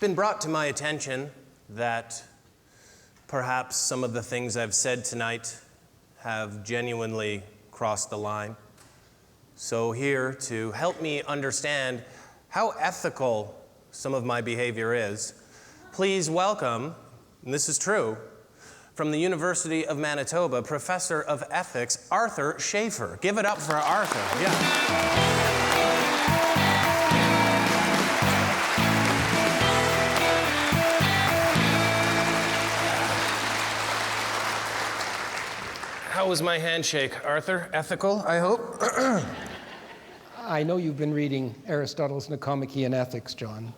been brought to my attention that perhaps some of the things I've said tonight have genuinely crossed the line. So here to help me understand how ethical some of my behavior is, please welcome, and this is true, from the University of Manitoba, Professor of Ethics, Arthur Scafer. Give it up for Arthur. Yeah. How was my handshake, Arthur? Ethical, I hope? I know you've been reading Aristotle's Nicomachean Ethics, John.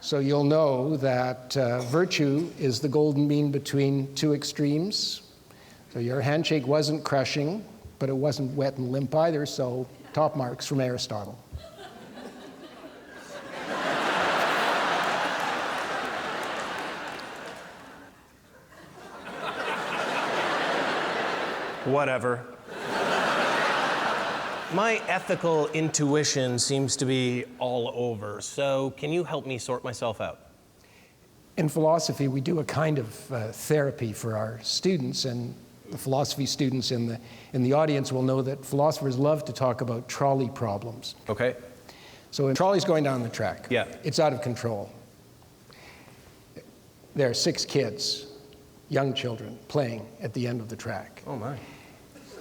So you'll know that virtue is the golden mean between two extremes. So your handshake wasn't crushing, but it wasn't wet and limp either, so top marks from Aristotle. Whatever. My ethical intuition seems to be all over, so can you help me sort myself out? In philosophy, we do a kind of therapy for our students, and the philosophy students in the audience will know that philosophers love to talk about trolley problems. Okay. So a trolley's going down the track. Yeah. It's out of control. There are 6 kids, young children, playing at the end of the track. Oh my.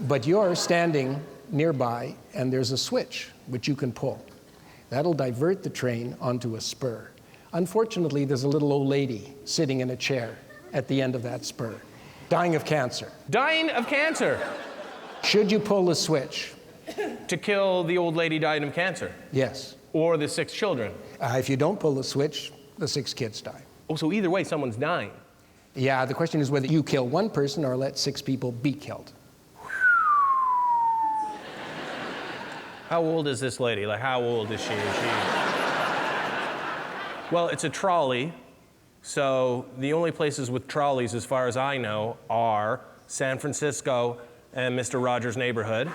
But you're standing nearby, and there's a switch which you can pull. That'll divert the train onto a spur. Unfortunately, there's a little old lady sitting in a chair at the end of that spur, dying of cancer. Dying of cancer? Should you pull the switch? To kill the old lady dying of cancer? Yes. Or the 6 children? If you don't pull the switch, the 6 kids die. Oh, so either way, someone's dying. Yeah, the question is whether you kill one person or let 6 people be killed. How old is this lady? Like, how old is she? Well, it's a trolley, so the only places with trolleys, as far as I know, are San Francisco and Mr. Rogers' Neighborhood.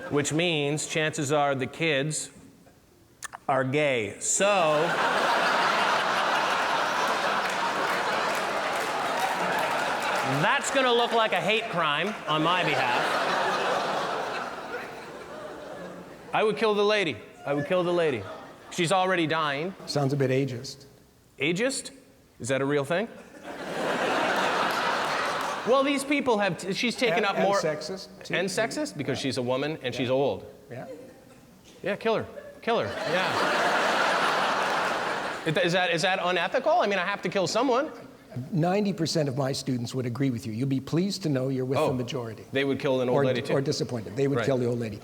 Which means chances are the kids are gay. So that's going to look like a hate crime on my behalf. I would kill the lady. I would kill the lady. She's already dying. Sounds a bit ageist. Ageist? Is that a real thing? Well, these people have, she's taken up more. And sexist, too. And sexist? Because she's a woman and she's old. Yeah. Yeah, kill her. Kill her, yeah. Is that unethical? I mean, I have to kill someone. 90% of my students would agree with you. You'll be pleased to know you're with the majority. They would kill an old lady too? Or disappointed. They would kill the old lady.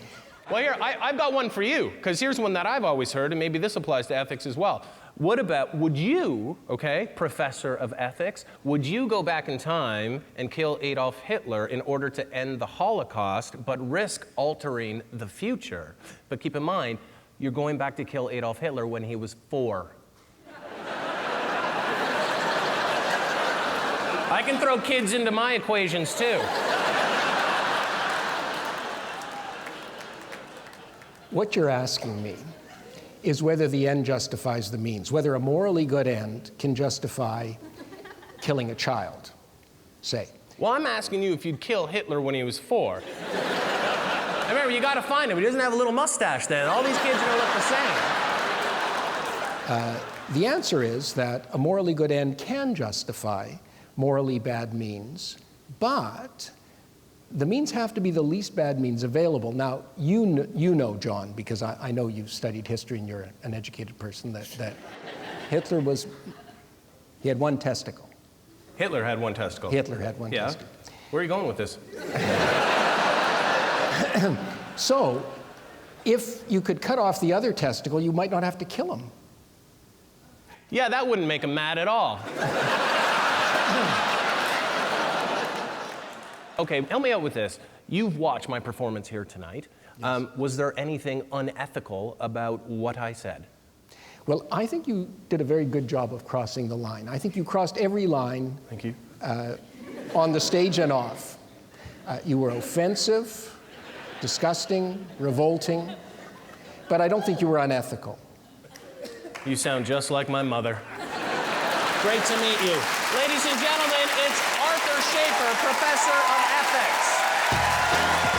Well, here, I've got one for you, because here's one that I've always heard, and maybe this applies to ethics as well. What about, would you, okay, professor of ethics, would you go back in time and kill Adolf Hitler in order to end the Holocaust, but risk altering the future? But keep in mind, you're going back to kill Adolf Hitler when he was 4. I can throw kids into my equations, too. What you're asking me is whether the end justifies the means, whether a morally good end can justify killing a child, say. Well, I'm asking you if you'd kill Hitler when he was 4. And remember, you got to find him. He doesn't have a little mustache then. All these kids are going to look the same. The answer is that a morally good end can justify morally bad means, but the means have to be the least bad means available. Now, you know, John, because I know you've studied history and you're an educated person, that Hitler he had one testicle. Hitler had one testicle. Hitler had one testicle. Where are you going with this? So, if you could cut off the other testicle, you might not have to kill him. Yeah, that wouldn't make him mad at all. Okay, help me out with this. You've watched my performance here tonight. Yes. Was there anything unethical about what I said? Well, I think you did a very good job of crossing the line. I think you crossed every line. Thank you. On the stage and off. You were offensive, disgusting, revolting, but I don't think you were unethical. You sound just like my mother. Great to meet you. Ladies and gentlemen, it's Arthur Scafer, Professor of Ethics.